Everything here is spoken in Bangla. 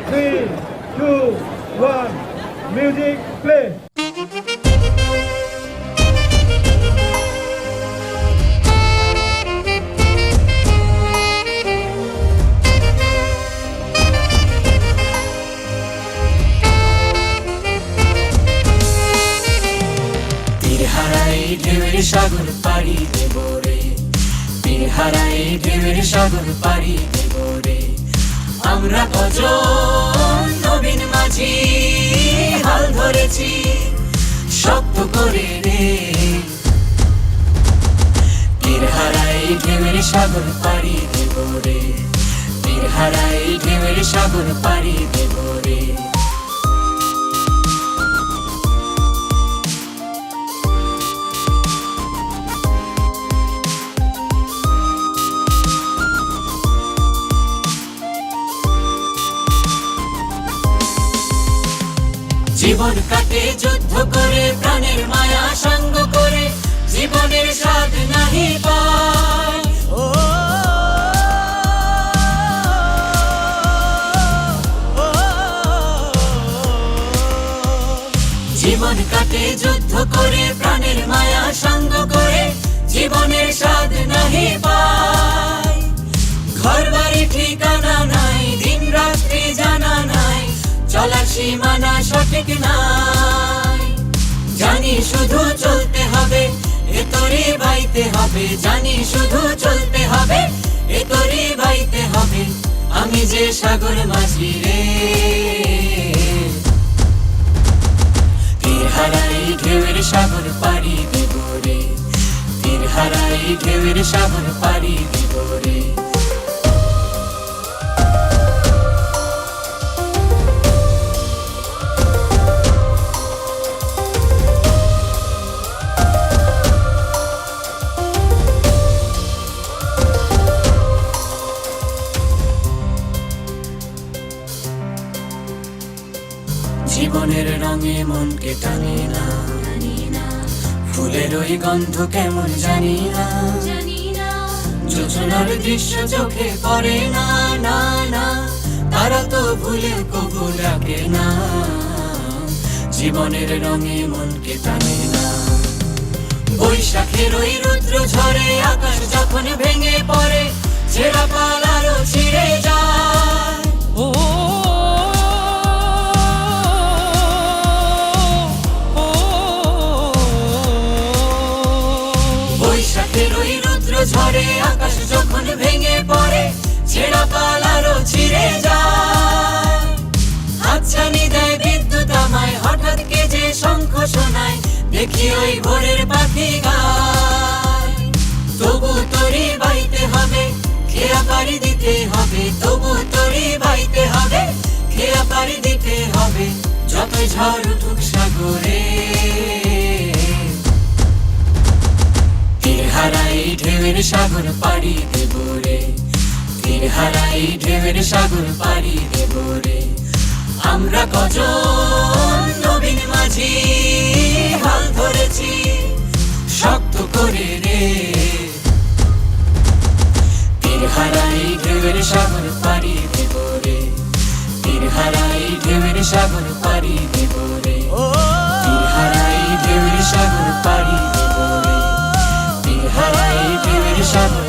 3, 2, 1, music play. হারাই ঢেউয়ের সাগর পাড়ি দেব রে, তীর হারাই ঢেউয়ের সাগর পাড়ি দেব রে। আমরা কজন নবীন মাঝি হাল ধরেছি শক্ত করে রে, তীর হারাই ঢেউয়ের সাগর পাড়ি দেব রে, তীর হারাই ঢেউয়ের সাগর পাড়ি দেব রে। জীবন কাটে যুদ্ধ করে, প্রাণের মায়া সঙ্গ করে, জীবনের স্বাদ নাহি পায়। জীবন কাটে যুদ্ধ করে, প্রাণের মায়া সঙ্গ করে, জীবনের স্বাদ নাহি পায়। ঘর বাড়ি ঠিকানা নাই, দিন রাত্রি জানা নাই, চলার সীমানা সঠিক নাই। জানি শুধু চলতে হবে, এ তরি বাইতে হবে, জানি শুধু চলতে হবে, এ তরি বাইতে হবে। আমি যে সাগর মাঝি রে, তীর হারাই ঢেউয়ের সাগর পাড়ি দেব রে, তীর হারাই ঢেউয়ের সাগর পাড়ি দেব রে। জীবনের রঙে মনকে টানি না, ফুলের ওই গন্ধ কেমন জানি না, যোজনার দৃশ্য চোখে পড়ে না, না না, তারা তো ভুলে কবু ডাকে না। জীবনের রঙে মনকে টানে না, বৈশাখের ওই রুদ্র ঝরে, আকাশ যখন ভেঙে পড়ে, ছেঁড়া পাল আরো ছিঁড়ে যায়। বৈশাখের ওই রুদ্র ঝরে, আকাশ যখন ভেঙে পড়ে, ছেঁড়া পাল আরো ছিঁড়ে যায়। হাতছানি দেয় বিদ্যুৎ আমায়, হঠাৎ কে যে শঙ্খ শোনায়, দেখি ওই ভোরের পাখি গায়। তবু তরি বাইতে হবে, খেয়া পাড়ি দিতে হবে, তবু তরি বাইতে হবে, খেয়া পাড়ি দিতে হবে, যতই ঝড় উঠুক সাগরে। তীর হারাই ঢেউয়ের সাগর পাড়ি দেব রে, তীর হারাই ঢেউয়ের সাগর পাড়ি দেব রে। আমরা কজন নবীন মাঝি হাল ধরেছি শক্ত করে রে, তীর হারাই ঢেউয়ের সাগর পাড়ি দেব রে, তীর হারাই ঢেউয়ের সাগর পাড়ি দেব রে, তীর হারাই ঢেউয়ের সাগর পাড়ি দেব রে, তীর হারাই ঢেউয়ের সাগর